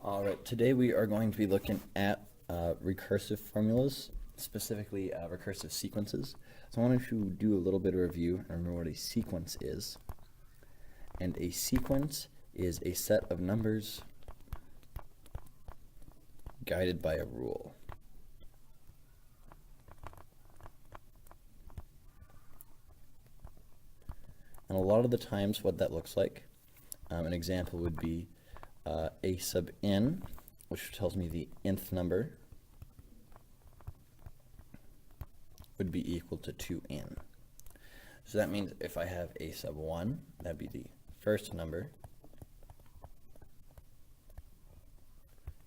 Alright, today we are going to be looking at recursive formulas, specifically recursive sequences. So I wanted to do a little bit of review and remember what a sequence is. And a sequence is a set of numbers guided by a rule. And a lot of the times what that looks like, an example would be a sub n, which tells me the nth number would be equal to 2n. So that means if I have a sub 1, that'd be the first number,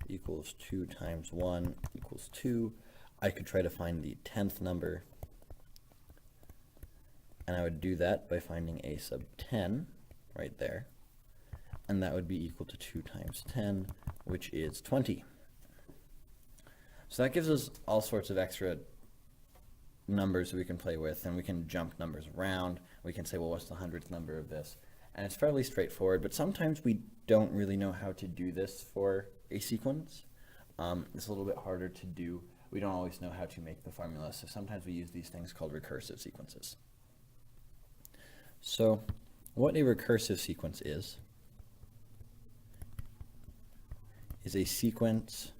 equals 2 times 1 equals 2. I could try to find the 10th number, and I would do that by finding a sub 10 right there. And that would be equal to 2 times 10, which is 20. So that gives us all sorts of extra numbers that we can play with, and we can jump numbers around. We can say, well, what's the 100th number of this? And it's fairly straightforward, but sometimes we don't really know how to do this for a sequence. It's a little bit harder to do. We don't always know how to make the formula, so sometimes we use these things called recursive sequences. So what a recursive sequence is a sequence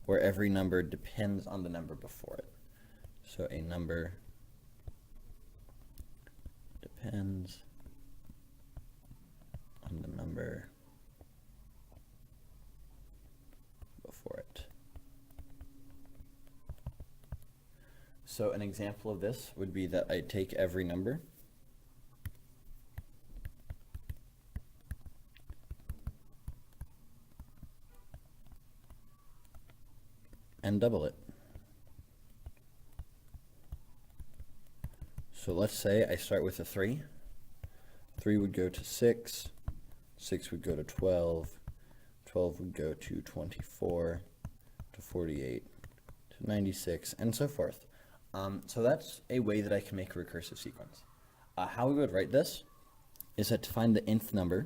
where every number depends on the number before it. So a number depends on the number before it. So an example of this would be that I take every number and double it. So let's say I start with a 3. 3 would go to 6, 6 would go to 12, 12 would go to 24, to 48, to 96, and so forth. So that's a way that I can make a recursive sequence. How we would write this is that to find the nth number,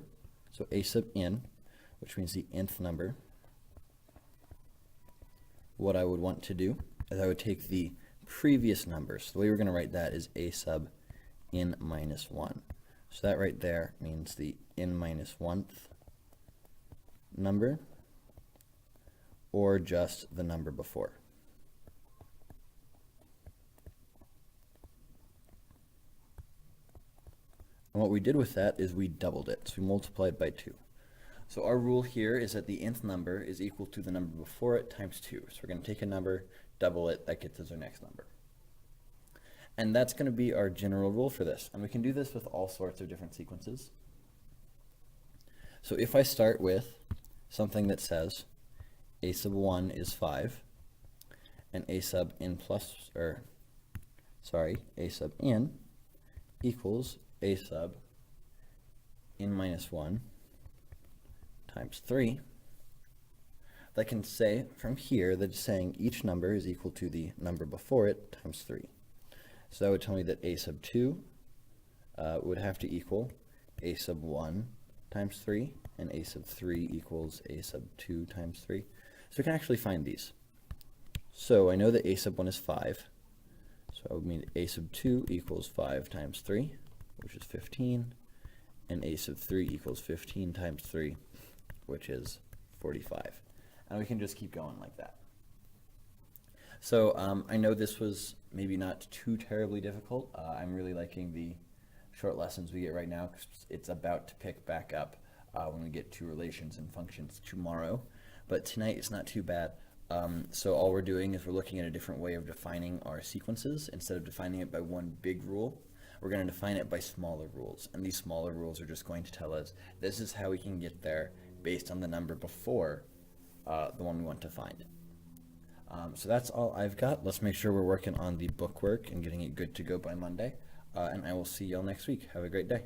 so a sub n, which means the nth number, what I would want to do is I would take the previous numbers. So the way we're going to write that is a sub n minus 1. So that right there means the n minus 1th number, or just the number before. And what we did with that is we doubled it. So we multiplied by 2. So our rule here is that the nth number is equal to the number before it times 2. So we're going to take a number, double it, that gets us our next number. And that's going to be our general rule for this. And we can do this with all sorts of different sequences. So if I start with something that says a sub 1 is 5, and a sub n a sub n equals a sub n minus 1 times 3, I can say from here that it's saying each number is equal to the number before it times 3. So that would tell me that a sub 2 would have to equal a sub 1 times 3, and a sub 3 equals a sub 2 times 3. So we can actually find these. So I know that a sub 1 is 5, so I would mean a sub 2 equals 5 times 3, which is 15, and a sub 3 equals 15 times 3, which is 45. And we can just keep going like that. So I know this was maybe not too terribly difficult. I'm really liking the short lessons we get right now, because it's about to pick back up when we get to relations and functions tomorrow. But tonight it's not too bad. So all we're doing is we're looking at a different way of defining our sequences. Instead of defining it by one big rule, we're going to define it by smaller rules. And these smaller rules are just going to tell us this is how we can get there based on the number before the one we want to find. So that's all I've got. Let's make sure we're working on the bookwork and getting it good to go by Monday. And I will see y'all next week. Have a great day.